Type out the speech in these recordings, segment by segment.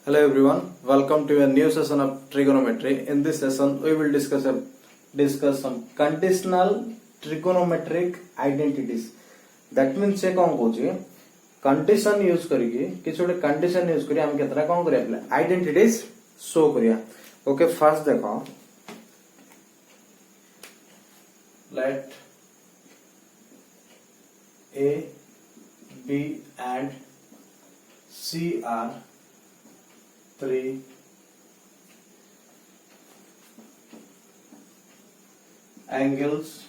Hello everyone, welcome to a new session of trigonometry. In this session, we will discuss some conditional trigonometric identities. That means से कौन Cauchy condition use करिए किसी एक condition use करिए हम कितना कौन करिए अपने identities show करिए. Okay, first देखो let A, B and C are three angles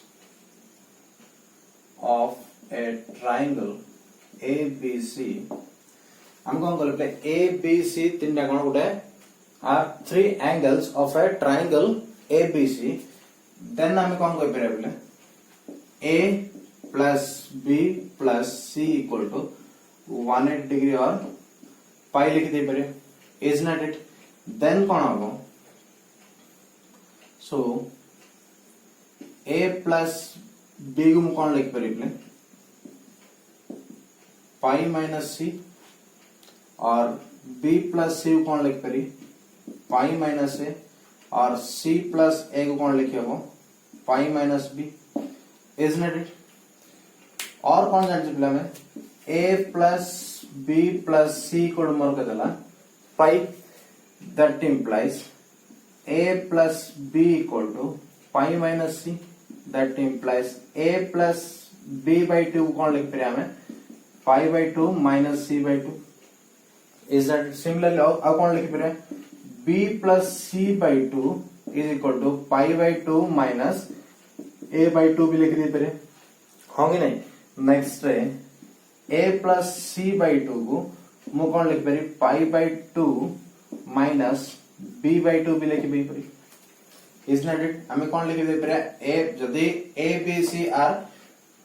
of a triangle ABC. I'm going to call it ABC. Are three angles of a triangle ABC. Then I'm going to call it A plus B plus C equal to 180 degree or pi लिख दे परे. Is not it? Then कौन होगा? So A plus B को कौन लिख परे अपने? Pi minus C और B plus C को कौन लिख परे? Pi minus A और C plus A को कौन लिखे हो? Pi minus B. Is not it? और कौन जान चुका है? A plus B plus C को मर कर दला pi. That implies A plus B equal to pi minus C. That implies A plus B by 2 कौन लिख पे हमें pi by 2 minus C by 2. Is that similarly अब कौन लिख पे B plus C by 2 is equal to pi by 2 minus A by 2 भी लिख दे पे होंगे नहीं. नेक्स्ट है A plus C by 2 को मु कौन लिख पे pi by 2 minus B by 2 भी लिख पे पड़ी. Is not it? हमें कौन लिख दे पे A जदि A B C are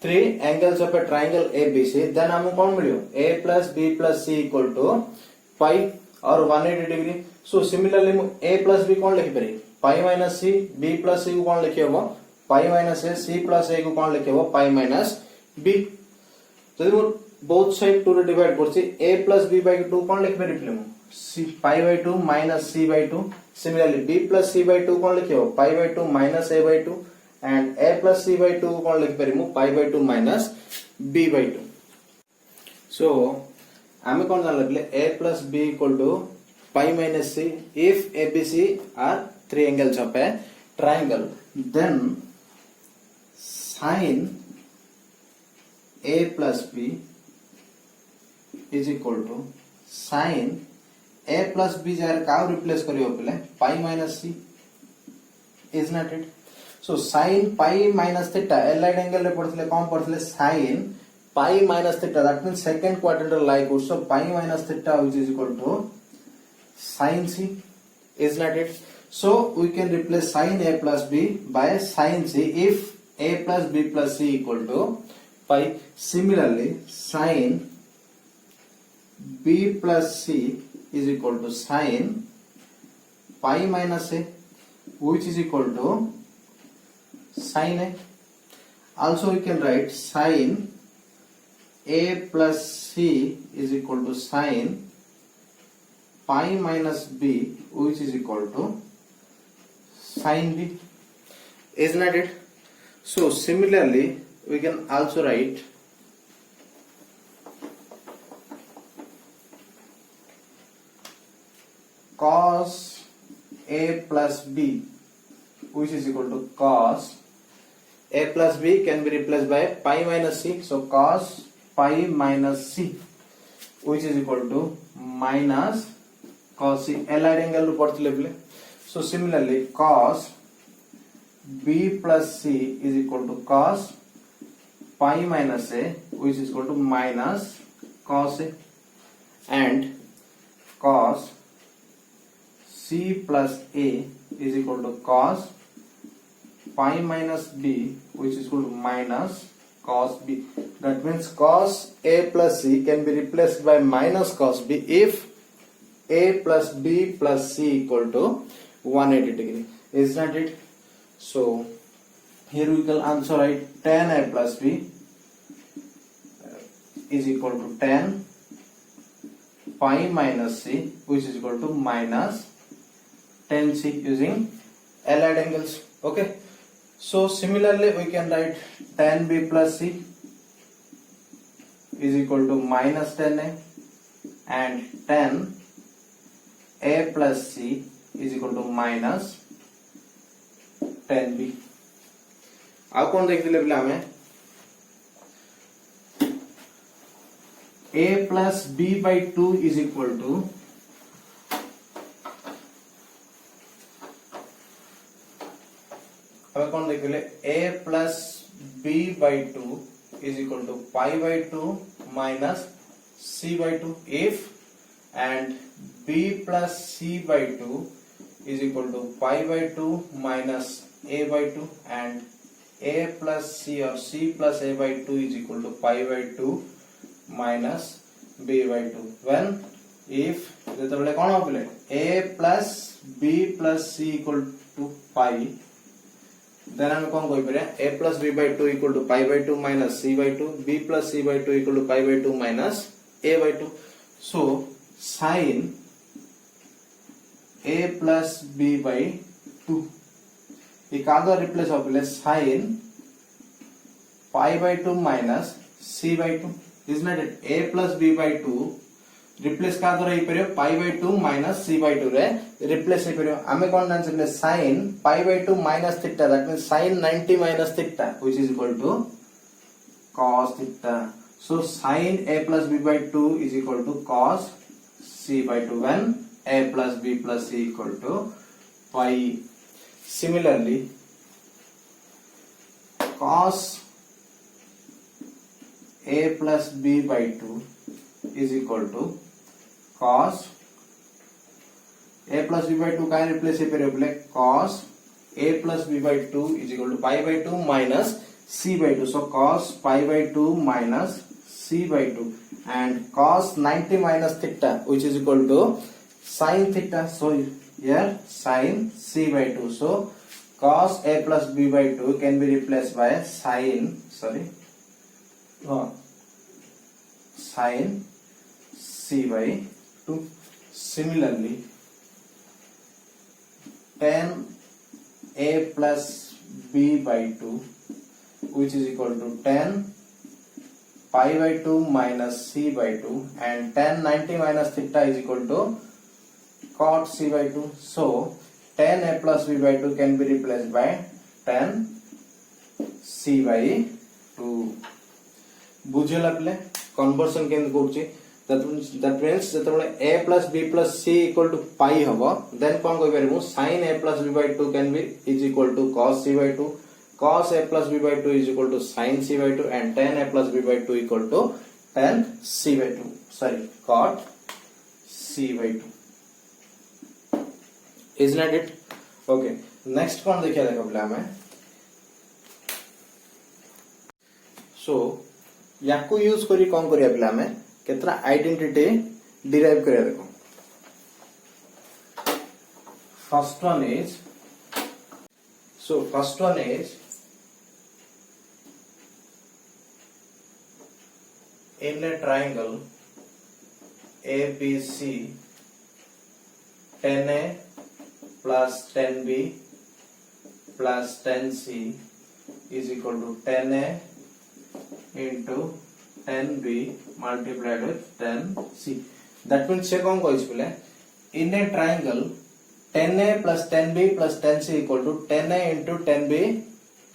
three angles of a triangle ABC, then हमें कौन मिलियो A plus B plus C equal to pi और 180 degree. So similarly A plus B कौन लिख पे pi minus C, B plus C को कौन लिखे हो pi minus A, C plus A को कौन लिखे हो pi minus B. जदि वो both side 2 रे डिवाइड करछि A plus B by 2 कौन लिख पे रिप्ले मु C pi by 2 minus C by 2. Similarly B plus C by 2 कौन लिखे हो pi by 2 minus A by 2 and A plus C by 2 कौन लिख पे pi by 2 minus B by 2. So हमें कौन जान लगले A plus B equal to pi minus C if ABC are three angles of a triangle. Then sin A plus B is equal to sin A plus B jar का replace करियो पहले pi minus C. Is not it? So sin pi minus theta allied angle रे पढ़थले कौन पढ़थले sin pi minus theta, that means second quadrantal like so pi minus theta which is equal to sin C. Is not it? So we can replace sin A plus B by sin C if A plus B plus C equal to pi. Similarly sin B plus C is equal to sin pi minus A which is equal to sin A. Also we can write sin A plus C is equal to sin pi minus B which is equal to sin B. Is not it? So similarly we can also write cos A plus B which is equal to cos A plus B can be replaced by pi minus C. So cos pi minus C which is equal to minus cos C. Allied angle पढ़ते. So similarly cos B plus C is equal to cos pi minus A which is equal to minus cos A and cos C plus A is equal to cos pi minus B which is equal to minus cos B. That means cos A plus C can be replaced by minus cos B if A plus B plus C equal to 180 degree. Is not it? So here we can answer write tan A plus B is equal to tan pi minus c, which is equal to minus 10c using allied angles. Okay. So similarly, we can write 10b plus c is equal to minus 10a, and 10a plus c is equal to minus 10b. ଆଉ କଣ ଦେଖିଥିଲେ ପିଲା ଆମେ a plus b by 2 is equal to अब कौन देखिले a plus b by 2 is equal to pi by 2 minus c by 2 if and b plus c by 2 is equal to pi by 2 minus a by 2 and a plus c or c plus a by 2 is equal to pi by 2 minus b by 2 when if जेतबेले cone होबले a plus b plus c equal to pi then हम कौन कोई परिया a plus b by 2 equal to pi by 2 minus c by 2 b plus c by 2 equal to pi by 2 minus a by 2 so sin a plus b by 2 ये कादो replace होबले sin pi by 2 minus c by 2 isn't it a plus b by 2 replace कादो रही परियो pi by 2 minus c by 2 रे replace हे परियो हमें कोन answer sin pi by 2 minus theta that means sin 90 minus theta which is equal to cos theta so sin a plus b by 2 is equal to cos c by 2 when a plus b plus c equal to pi. Similarly, cos a plus b by 2 is equal to cos a plus b by 2 का replace हे परियो बोले cos a plus b by 2 is equal to pi by 2 minus c by 2 so cos pi by 2 minus c by 2 and cos 90 minus theta which is equal to sin theta so here sin c by 2 so cos a plus b by 2 can be replaced by sin sin c by 2. Similarly, 10a plus b by 2 which is equal to 10 pi by 2 minus c by 2 and 10 90 minus theta is equal to cot c by 2 so 10a plus b by 2 can be replaced by 10 c by 2 बुझेला play conversion केन करछि that means जेतबेले a plus b plus c equal to pi हबो then कोन कोइ परबो sin a plus b by 2 can be is equal to cos c by 2 cos a plus b by 2 is equal to sin c by 2 and tan a plus b by 2 equal to tan c by 2 sorry cot c by 2 isn't it okay next कोन देखिया देखो पिला हमें so याको use करी कोन करिया पिला हमें केतरा identity derive करिया देखो first one is in a triangle ABC 10a plus 10b plus 10c is equal to 10a into 10b multiplied with 10c that means से कौन कोई इसमें in a triangle 10a plus 10b plus 10c equal to 10a into 10b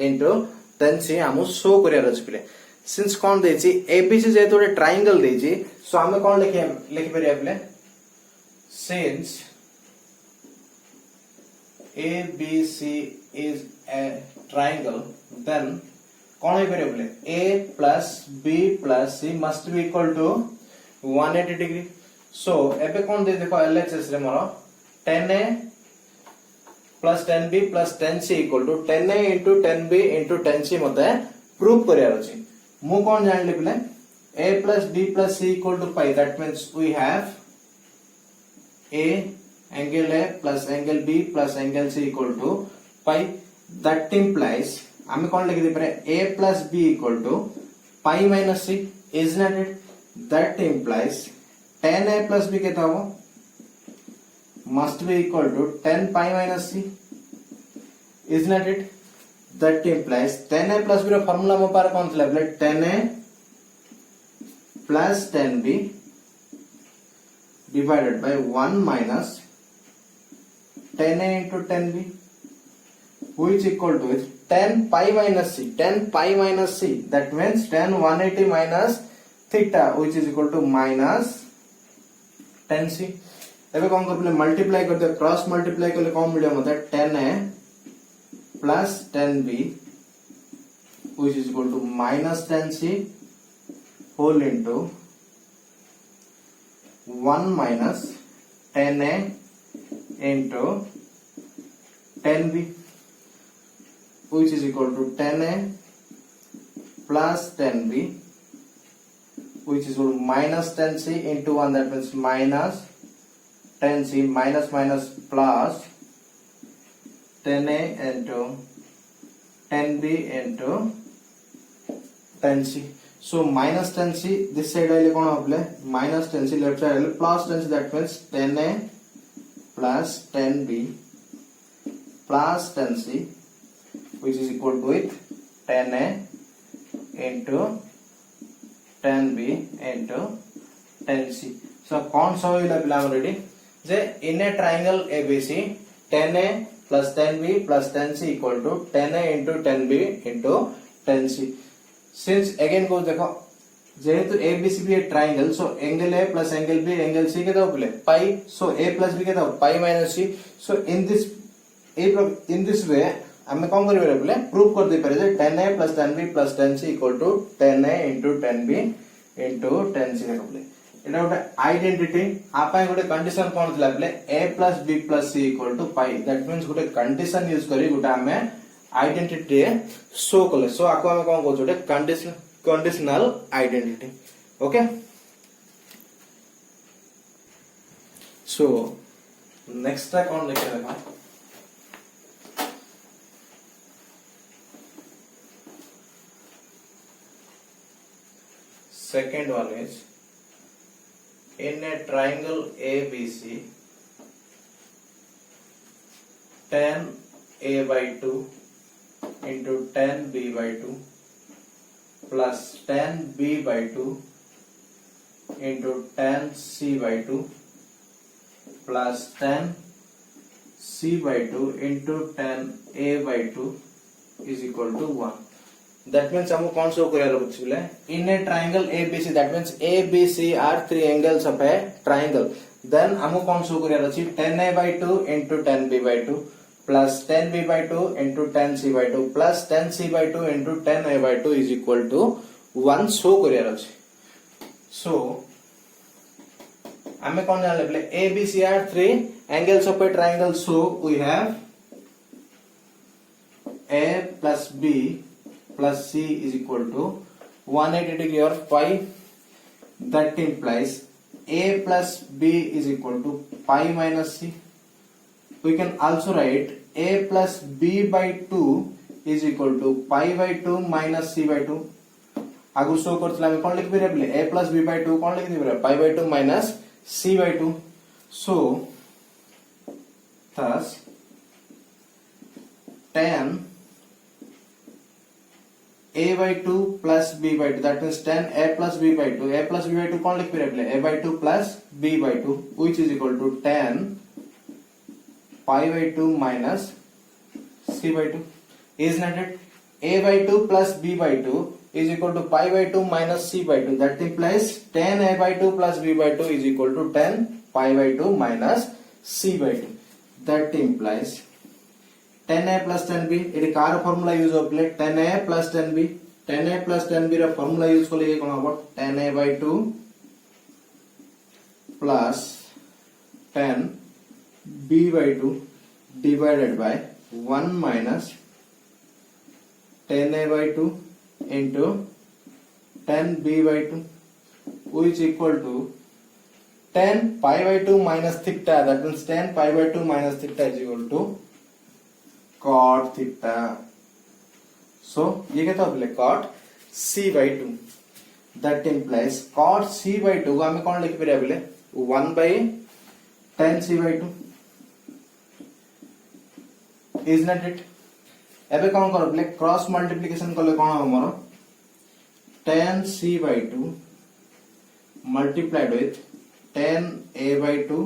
into 10c हमु show करिया रचपिले since कौन देछि ABC जे तो triangle देछि सो हमें कौन लिखि परिया पिले since ABC is a triangle then कौन है परिया पिले a plus b plus c must be equal to 180 degree so एबे कौन दे देखो LHS रे मोर 10a plus 10b plus 10c equal to 10a into 10b into 10c मते प्रूव करिया अछि मु कौन जानले पिले a plus b plus c equal to pi that means we have a angle a plus angle b plus angle c equal to pi that implies हमें कौन लिख दे पर a plus b equal to pi minus c isn't it that implies tan a plus b केता हो must be equal to tan pi minus c, is not it? That implies tan a plus b रो formula मो पार कोन थला बोले tan a plus tan b divided by 1 minus tan a into tan b, which equal to tan pi minus c. Tan pi minus c, that means tan 180 minus theta, which is equal to minus tan c. एबे कौन कर multiply कर दे, cross multiply करले कौन मिले मते tan a plus tan b which is equal to minus tan c whole into 1 minus tan a into tan b which is equal to tan a plus tan b which is equal to minus tan c into 1, that means minus tan c minus minus plus tan a into tan b into tan c. So minus tan c this side आइले कौन होबले minus tan c, left side आइले plus tan c, that means tan a plus tan b plus tan c which is equal to with tan a into tan b into tan c. So कौन सा होइला पिला already J in a triangle ABC tan a plus tan b plus tan c equal to tan a into tan b into tan c. Since again को देखो जेहेतु ABC भी एक triangle, so angle A plus angle B angle C के दो बोले पाई, सो A plus B के दो pi minus C. So in this way हमें कौन करिवे बोले प्रूव कर दे पारे जे tan A plus tan B plus tan C equal to tan A into tan B into tan C बोले एटा गोटे आइडेंटिटी आपा गोटे कंडीशन कोन थला बोले A plus B plus C equal to pi, that means गोटे condition use करी गोटे हमें आइडेंटिटी शो कले. सो आको हमें कोन कहू गोटे conditional identity. Okay, so next टा कोन लिखे देखा second one is in a triangle ABC tan A by 2 into tan B by 2 plus tan B by 2 into tan C by 2 plus tan C by 2 into tan A by 2 is equal to 1. That means हमको कौन सा career बुझिले in a triangle ABC, that means ABC are three angles of a triangle. Then हमको कौन सा career अछि tan A by 2 into tan B by 2 plus tan B by 2 into tan C by 2 plus tan C by 2 into tan A by 2 is equal to 1 show career अछि. So हमें कौन जान लेबले ABC are three angles of a triangle, so we have A plus B plus C is equal to 180 degree or pi. That implies A plus B is equal to pi minus C. We can also write A plus B by 2 is equal to pi by 2 minus C by 2. आगु show करथला हम कोन लिख बिरे बोले A plus B by 2 कोन लिख दिबरे pi by 2 minus C by 2. So thus tan A by 2 plus B by 2, that means tan A plus B by 2. A plus B by 2 कौन लिख पे रहे A by 2 plus B by 2, which is equal to tan pi by 2 minus C by 2. Is not it? A by 2 plus B by 2 is equal to pi by 2 minus C by 2. That implies tan A by 2 plus B by 2 is equal to tan pi by 2 minus C by 2. That implies tan A plus tan B, ये कार formula use होपले tan A plus tan B. tan A plus tan B रा formula use करले ये कोन हबो tan A by 2 plus tan B by 2 divided by 1 minus tan A by 2 into tan B by 2, which is equal to tan pi by 2 minus theta, that means tan pi by 2 minus theta is equal to cot theta. So ये क्या था बोले cot C by 2. That implies cot C by 2 को हमें कौन लिख पे बोले 1 by tan c by 2 is not it एबे कौन कर बोले क्रॉस मल्टीप्लिकेशन कले कौन हो मोर tan c by 2 multiplied with tan a by 2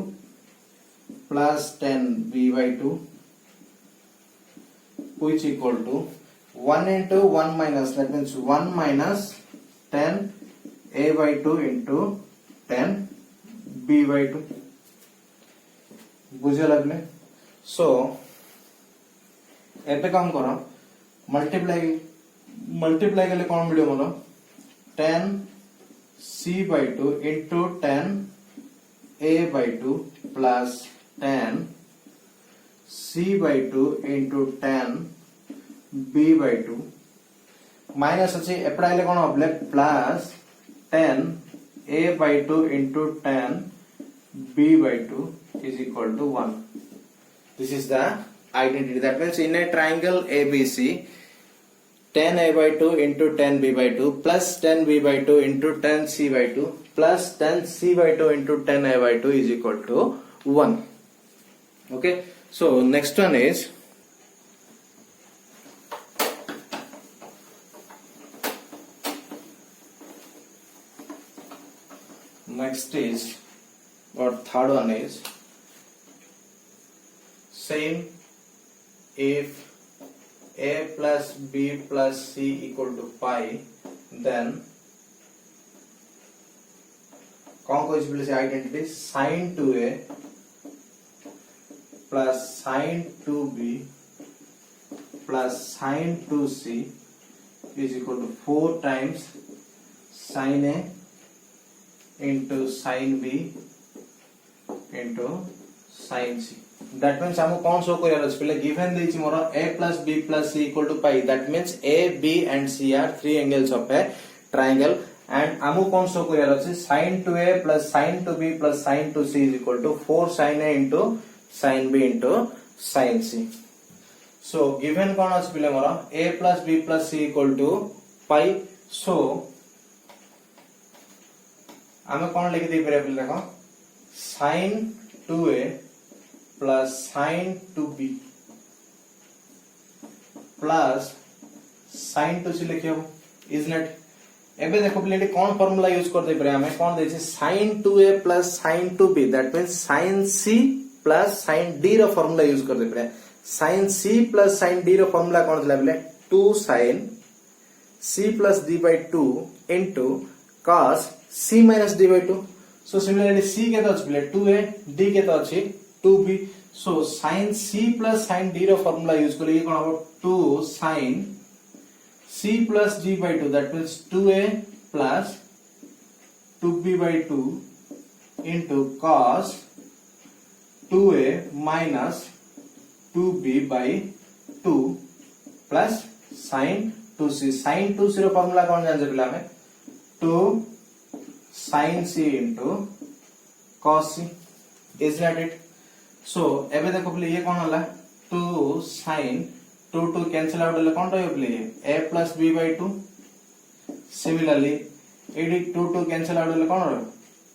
plus tan b by 2 which equal to 1 into 1 minus, that means 1 minus tan a by 2 into tan b by 2 बुझे लगले। सो एबे काम करो मल्टीप्लाई कले कौन मिले मोर tan c by 2 into tan a by 2 plus tan c by 2 into tan b by 2 minus अच्छे एपड़ाइले कौन होबले plus tan a by 2 into tan b by 2 is equal to 1. This is the identity. That means in a triangle ABC, tan a by 2 into tan b by 2 plus tan b by 2 into tan c by 2 plus tan c by 2 into tan a by 2 is equal to 1. Okay. So next one is third one is same if a plus b plus c equal to pi, then कौन को इस identity sin 2a plus sin 2b plus sin 2c is equal to 4 times sin a into sin b into sin c. That means हमको कौन show career अछि पहले given देछि मोर a plus b plus c equal to pi. That means a b and c are three angles of a triangle and हमको कौन show career अछि sin 2a plus sin 2b plus sin 2c is equal to 4 sin a into sin b into sin c. So given कौन अछि पहले मोर a plus b plus c equal to pi. So हमें कौन लिख दे परे पहले देखो sin 2a plus sin 2b plus sin 2c लिखियो इज नॉट। एबे देखो पहले कौन फार्मूला यूज कर दे परे हमें कौन देछि sin 2a plus sin 2b, that means sin c plus sin d रो फार्मूला यूज कर दे परे। sin c plus sin d रो फार्मूला कौन थला पहले 2 sin c plus d by 2 into cos c minus d by 2. So similarly c के तो अछि 2a, d के तो अछि 2b. So sin c plus sin d रो फार्मूला यूज करिए ये कोन हो 2 sin c plus d by 2, that means 2a plus 2b by 2 into cos 2a minus 2b by 2 plus sin 2c. sin 2c row formula कोन जान जे पिला में 2 sin c into cos c. Is that it? So एबे देखो पहले ये कौन होला 2 sin 2 2 cancel out ले कौन रहयो पहले a plus b by 2. Similarly AD 2 2 cancel out ले कौन रहयो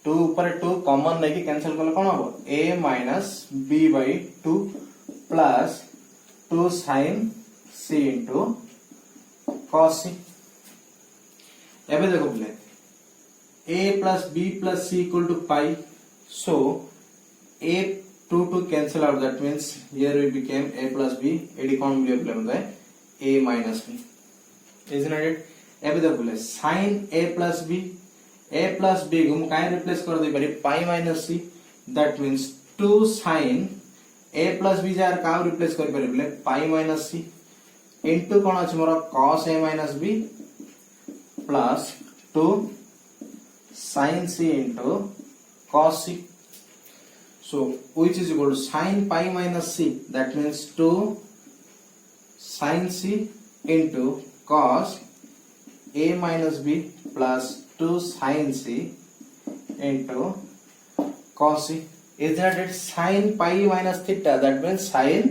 2 ऊपर 2 कॉमन नहीं कि कैंसिल करले कौन हो a minus b by 2 plus 2 sin c into cos c. एबे देखो पहले a plus b plus c equal to pi. So a 2 2 cancel out, that means here we became a plus b. AD कौन मिले पहले a minus b, isn't it? एबे देखो पहले sin a plus b को हम काहे रिप्लेस कर दे पारे pi minus c. that means 2 sin a plus b jar का रिप्लेस कर पारे पहले pi minus c into कौन अछि मोर cos a minus b plus 2 sin c into cos c. So which is equal to sin pi minus c, that means 2 sin c into cos a minus b plus 2 sin c into cos c. Is that it? Sin pi minus theta, that means sin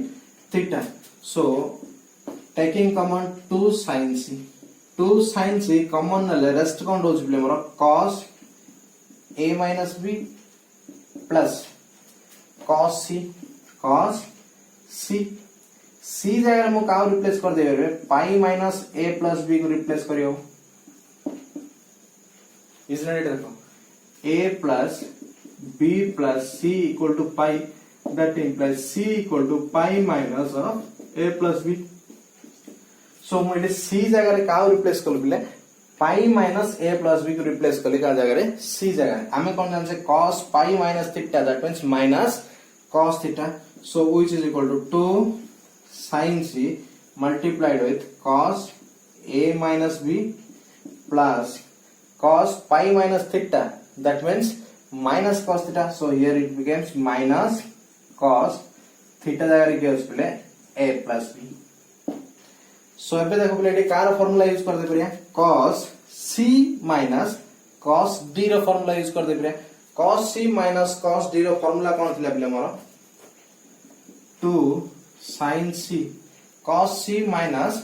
theta. So taking common 2 sin c common ले rest कौन रोज प्ले मोरा cos a minus b plus cos c c जगह मु का replace कर देबे pi minus a plus b को रिप्लेस करियो इसने देखो a plus b plus c equal to pi that implies c equal to pi minus of a plus b so मु इटे c जगह रे का रिप्लेस कर बिले pi minus a plus b को रिप्लेस कले का जगह रे c जगह हमें कौन जान से cos pi minus theta that means minus cos theta so which is equal to 2 sin c multiplied with cos a minus b plus cos pi minus theta that means minus cos theta so here it becomes minus cos theta जगह रे क्या उसपे a plus b सो एबे देखो पहले eighty car formula use कर दे परिया cos c minus cos d रो फार्मूला यूज कर दे परिया cos c minus cos d रो फार्मूला कोन थिला पहले मोर 2 sin c cos c minus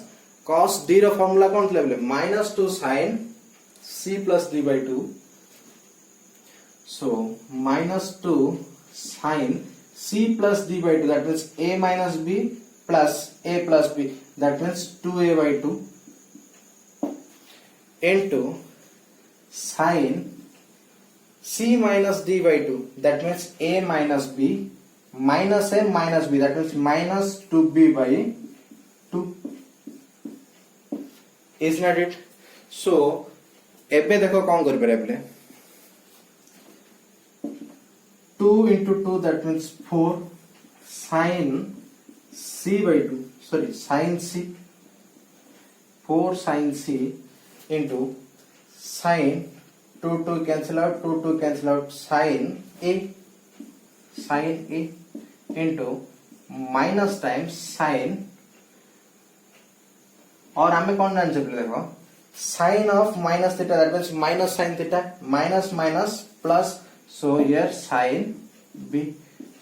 cos d रो फार्मूला कोन थिला पहले minus 2 sin c plus d by 2 so minus 2 sin c plus d by 2 that means a minus b plus a plus b that means 2a by 2 into sin c minus d by 2 that means a minus b minus a minus b that means minus 2b by 2 is not it so एबे देखो कौन कर पारे अपने 2 into 2 that means 4 sin c by 2 sorry sin c 4 sin c into sin 2 cancel out 2 cancel out sin a into minus times sin और हमें कौन जान सकते देखो sin of minus theta that means minus sin theta minus minus plus so here sin b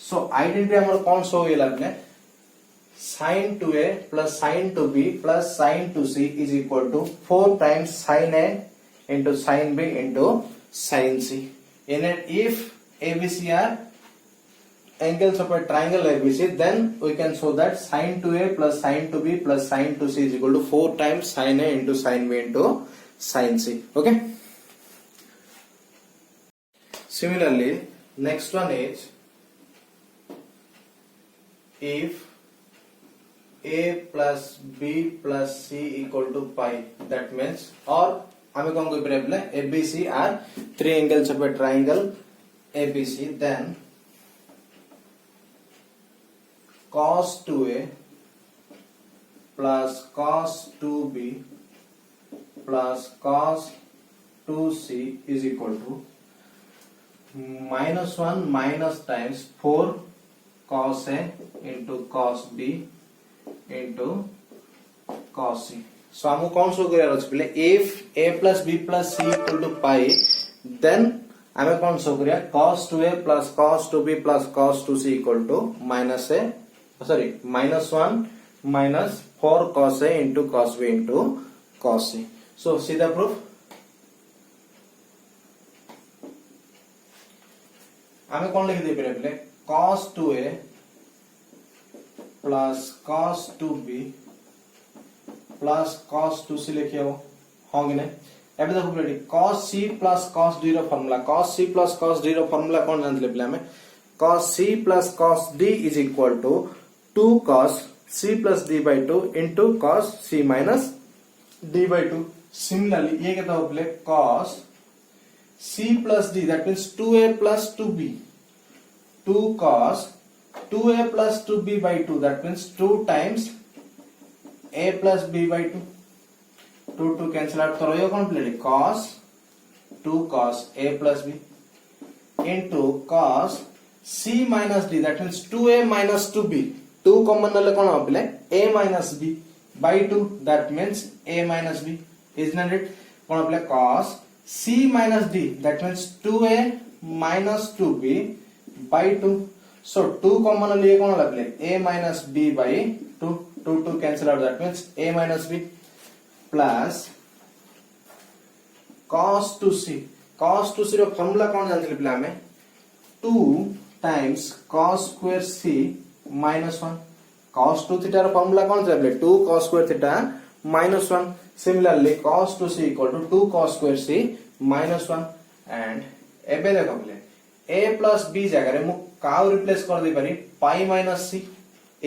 so identity हमर कौन सो ये लगने sin 2a plus sin 2b plus sin 2c is equal to 4 times sin a into sin b into sin c in it if abc are angles of a triangle ABC then we can show that sin 2a plus sin 2b plus sin 2c is equal to 4 times sin a into sin b into sin c okay similarly next one is if a plus b plus c equal to pi that means or हमें कौन कोई problem है ABC are three angles of a triangle ABC then cos 2a plus cos 2b plus cos 2c is equal to minus 1 minus times 4 cos a into cos b into cos c so हम कौन सो करिया रछ पहले if a plus b plus c equal to pi then हमें कौन सो करिया cos 2a plus cos 2b plus cos 2c equal to minus a sorry minus 1 minus 4 cos a into cos b into cos c so see the proof हमें कौन लिख दे पहले cos 2a plus cos 2b plus cos 2c लिखिए हो होंगे ना एबे देखो पहले cos c plus cos d रो formula cos c plus cos d रो फार्मूला कौन जानते पहले हमें cos c plus cos d is equal to 2 cos c plus d by 2 into cos c minus d by 2 similarly ये कहता हो पहले cos c plus d that means 2a plus 2b 2 cos 2a plus 2b by 2 that means 2 times a plus b by 2 2 cancel out करो ये कौन पहले cos 2 cos a plus b into cos c minus d that means 2a minus 2b 2 common ले कौन हो पहले a minus b by 2 that means a minus b isn't it कौन पहले cos c minus d that means 2a minus 2b by 2 so 2 common ले कौन ले पहले a minus b by 2 2 cancel out that means a minus b plus cos 2c row formula कौन जानते पहले हमें 2 times cos square c minus 1. cos 2 theta ର formula କଣ ଥିଲା? 2 cos square theta minus 1. Similarly cos 2c equal to 2 cos square c minus 1. And ଏବେ ଦେଖ ବୋଲେ a plus b ଜାଗାରେ ମୁଁ କାउ रिप्लेस कर दे पारी pi minus c,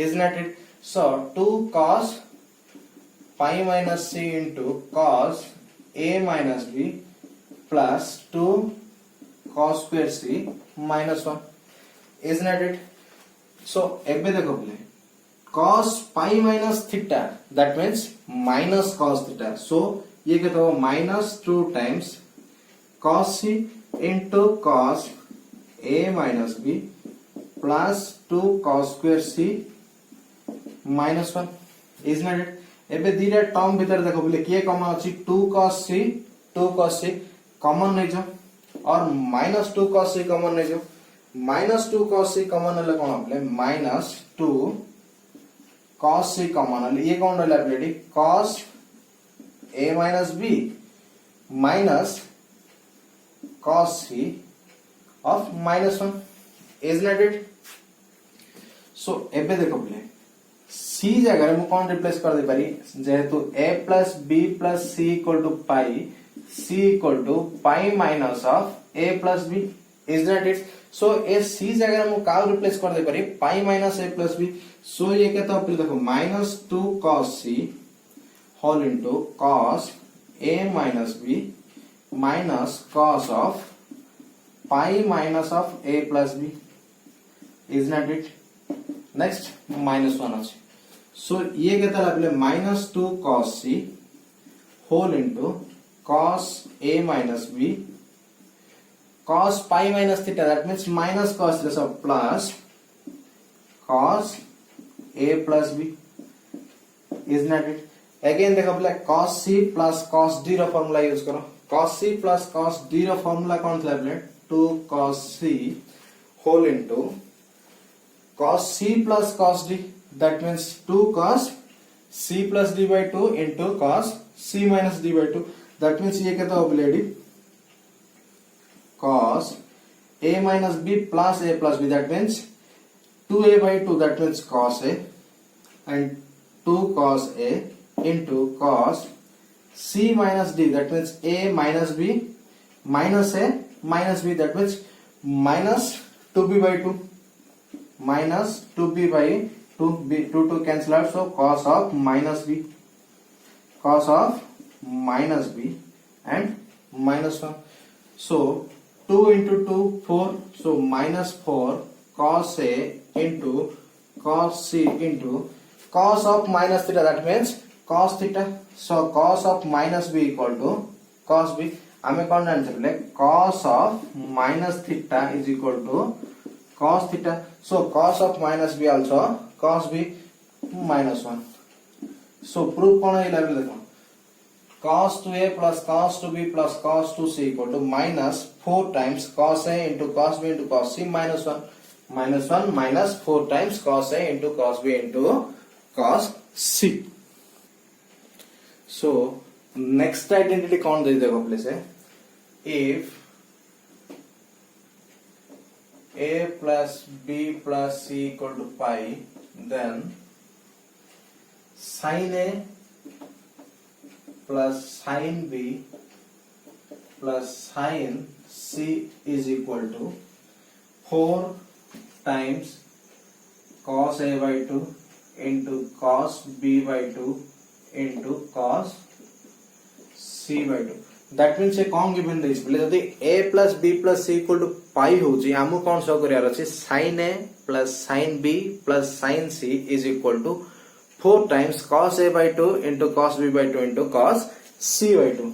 is not it? So 2 cos pi minus c into cos a minus b plus 2 cos square c minus 1, is not it? So एबे देखो बोले cos pi minus theta, that means minus cos theta. So ये कहता हो minus 2 times cos c into cos a minus b plus 2 cos square c minus 1, is not it? एबे दीटा term भीतर देखो बोले किए कॉमन अछि 2 cos c कॉमन नै जो और minus 2 cos c कॉमन नै जो. minus 2 cos c कॉमन हले कोन बोले minus 2 cos c कॉमन हले ये कोन रहला बोले cos a minus b minus cos c of minus 1, is not it? So एबे देखो बोले c जगह मु कौन रिप्लेस कर दे पारी जेहेतु a plus b plus c equal to pi, c equal to pi minus of a plus b, is not it? So a c जगह मु का रिप्लेस कर दे पारी pi minus a plus b. So ये कहता हो देखो minus 2 cos c whole into cos a minus b minus cos of pi minus of a plus b, is not it? Next minus 1 अछि. So ये कहता है minus 2 cos c whole into cos a minus b cos pi minus theta, that means minus cos theta, so plus cos a plus b, is not it? Again देखो बोले cos c plus cos d रो formula use करो. cos c plus cos d रो formula कौन था बोले 2 cos c whole into cos c plus cos d, that means 2 cos c plus d by 2 into cos c minus d by 2, that means ये कहता हो बोले cos a minus b plus a plus b, that means 2a by 2, that means cos a, and 2 cos a into cos c minus d, that means a minus b minus a minus b, that means minus 2b by 2 minus 2b by 2, b 2 cancel out, so cos of minus b and minus 1. So 2 into 2 4, so minus 4 cos a into cos c into cos of minus theta, that means cos theta. So cos of minus b equal to cos b. हमें कौन जानते हैं cos of minus theta is equal to cos theta. So cos of minus b also cos b minus 1. So proof कौन है level देखो cos 2a plus cos 2b plus cos 2c equal to minus 4 times cos a into cos b into cos c minus 1, minus 1 minus 4 times cos a into cos b into cos c. So next identity कौन दे देखो please है if a plus b plus c equal to pi, then sin a plus sin b plus sin c is equal to 4 times cos a by 2 into cos b by 2 into cos c by 2. That means ये कौन given देइछ बोले जदी a plus b plus c equal to pi होची हमु कौन सो करियार अछि sin a plus sin b plus sin c is equal to 4 times cos a by 2 into cos b by 2 into cos c by 2.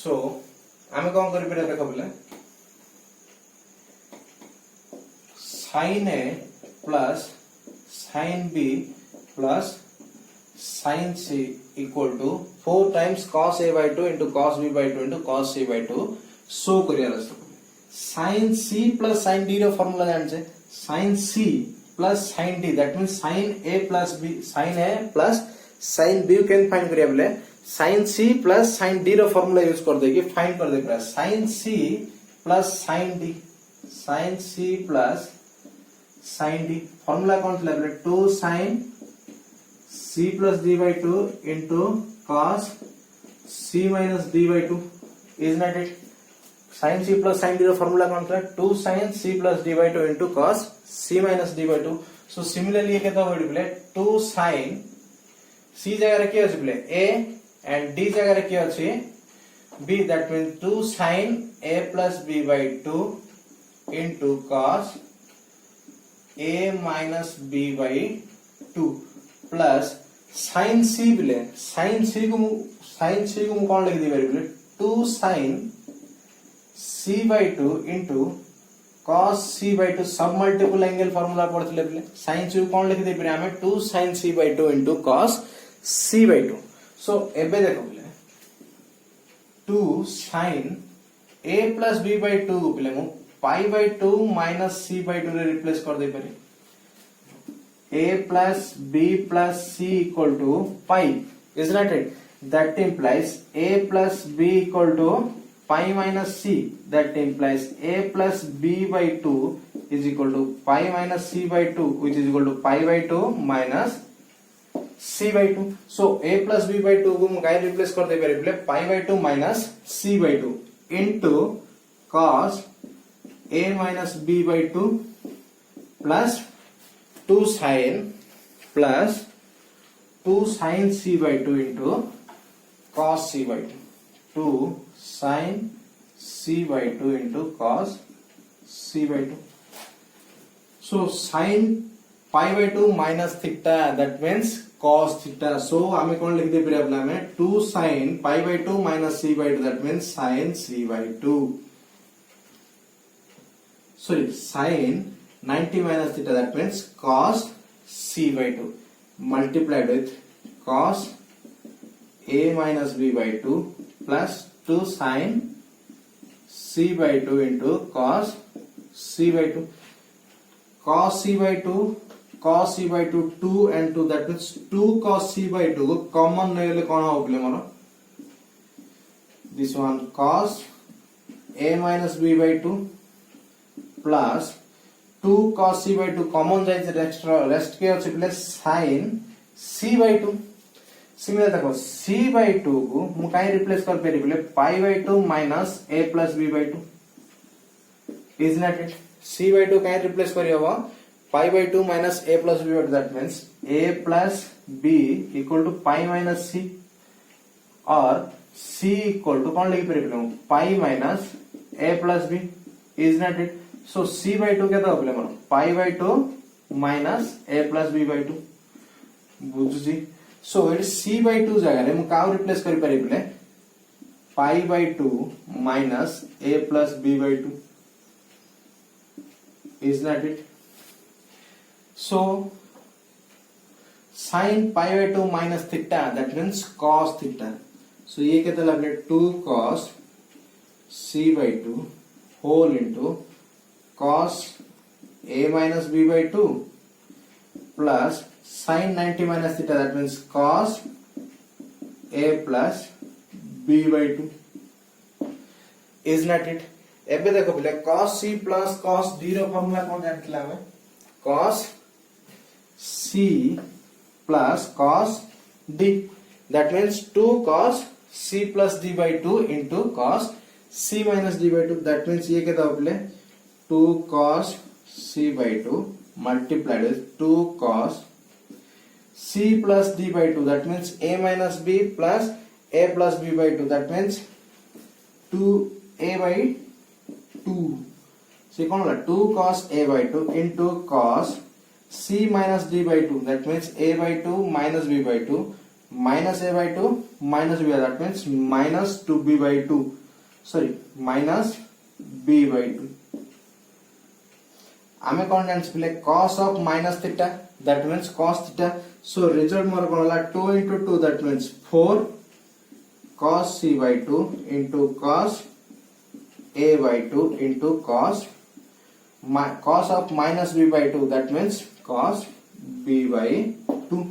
So हमें कौन करि पेरे देखो बोले sin a plus sin b plus sin c equal to 4 times cos a by 2 into cos b by 2 into cos c by 2 show करियार अछि sin c plus sin d रो formula जान छे sin c plus sin d, that means sin a plus b sin a plus sin b can find करिया बोले sin c plus sin d रो formula use कर देगी find कर दे पूरा sin c plus sin d sin c plus sin d formula कौन था बोले 2 sin c plus d by 2 into cos c minus d by 2 is not it sin c plus sin d ର formula कौन था 2 sin c plus d by 2 into cos c minus d by 2 so similarly ये केता होइड बोले 2 sin c जगह रे के अछि बोले a and d जगह रे के अछि b that means 2 sin a plus b by 2 into cos a minus b by 2 plus sin c बोले sin c को कौन लिख दी बोले 2 sin c by 2 into cos c by 2 सब मल्टीपल एंगल फार्मूला पढ़थिले बोले sin c को कौन लिख दे फिर हमें 2 sin c by 2 into cos c by 2 सो एबे देखो बोले 2 sin a plus b by 2 को बोले मु pi by 2 minus c by 2 रे रिप्लेस कर दे पारे a plus b plus c equal to pi is not it that implies a plus b equal to pi minus c that implies a plus b by 2 is equal to pi minus c by 2 which is equal to pi by 2 minus c by 2 so a plus b by 2 को हम काय replace कर दे पारे pi by 2 minus c by 2 into cos a minus b by 2 plus 2 sin plus 2 sin c by 2 into cos c by 2 2 sin c by 2 into cos c by 2 so sin pi by 2 minus theta that means cos theta so हमें कौन लिख दे फिर अपना में 2 sin pi by 2 minus c by 2 that means sin c by 2 sorry sin 90 minus theta that means cos c by 2 multiplied with cos a minus b by 2 plus 2 sin c by 2 into cos c by 2 cos c by 2 cos c by 2 2 and 2 that means 2 cos c by 2 को common नेले कोन हो बोले मोर this one cos a minus b by 2 plus 2 cos c by 2 common जाय rest के अछि plus sin c by 2 similar देखो c by 2 को मु काई रिप्लेस कर पेरी बोले pi by 2 minus a plus b by 2 is not it c by 2 काई रिप्लेस करी होबो pi by 2 minus a plus b by 2 that means a plus b equal to pi minus c और c equal to कौन लिख peri बोले pi minus a plus b is not it so c by 2 केता बोले मोर pi by 2 minus a plus b by 2 बुझुजी so it is c by 2 जगह रे मु cow replace करि पारि बोले pi by 2 minus a plus b by 2 is not it so sin pi by 2 minus theta that means cos theta so ये केते लगले 2 cos c by 2 whole into cos a minus b by 2 plus sin 90 minus theta that means cos a plus b by 2 is not it एबे देखो बोले cos c plus cos d रो formula कोन जानथिला हमें cos c plus cos d that means 2 cos c plus d by 2 into cos c minus d by 2 that means ये केता बोले 2 cos c by 2 multiplied with 2 cos c plus d by 2 that means a minus b plus a plus b by 2 that means 2a by 2 so कौन होला 2 cos a by 2 into cos c minus d by 2 that means a by 2 minus b by 2 minus a by 2 minus b by 2 that means minus 2b by 2 sorry minus b by 2 आमे कौन जानिस पले cos of minus theta that means cos theta so result मोर कोन होला 2 into 2 that means 4 cos c by 2 into cos a by 2 into cos of minus b by 2 that means cos b by 2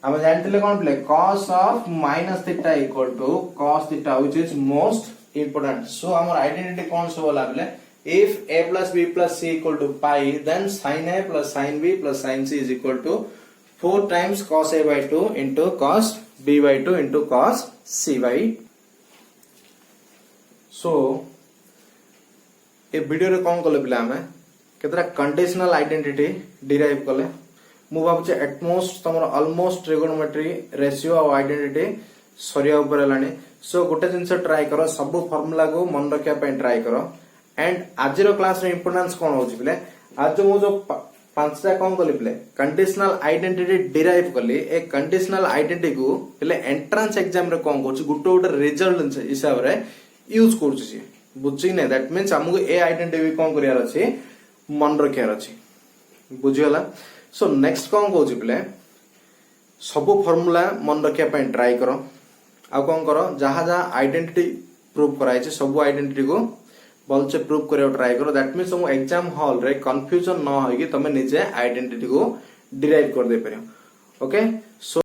हम जानते कौन पले cos of minus theta equal to cos theta which is most important so हमर identity कौन से बोला पले If a plus b plus c equal to pi, then sin a plus sin b plus sin c is equal to 4 times cos a by 2 into cos b by 2 into cos c by 2. So A video रे कौन कले पिला हमें केतरा conditional identity derive कले मु भाबुचे at most तमरो almost trigonometry ratio और identity सरिया ऊपर लानी. सो गोटे जिनसे ट्राई करो सब फार्मूला को मन रखिया पे ट्राई करो. एंड आज रो क्लास रे इंपोर्टेंस कोन होची पिले आज जो मु जो पांचटा कोन कली पिले कंडीशनल आइडेंटिटी डिराइव कली ए कंडीशनल आइडेंटिटी को पिले एंट्रेंस एग्जाम रे कोन करछि गुटे गुटे रिजल्ट हिसाब रे यूज करछि बुझी ने. दैट मीन्स हमको ए आइडेंटिटी कोन करियार अछि मन रखियार अछि बुझियला. सो नेक्स्ट कोन कहछि पिले सब फार्मूला मन रखिया पे ट्राई करो आ कोन करो जहा जहा आइडेंटिटी प्रूव कराइ छै सब आइडेंटिटी को भल से प्रूव करिया ट्राई करो. दैट मीन्स तुम एग्जाम हॉल रे कंफ्यूजन न होई कि तमे निजे आइडेंटिटी को डिराइव कर दे परियो. Okay so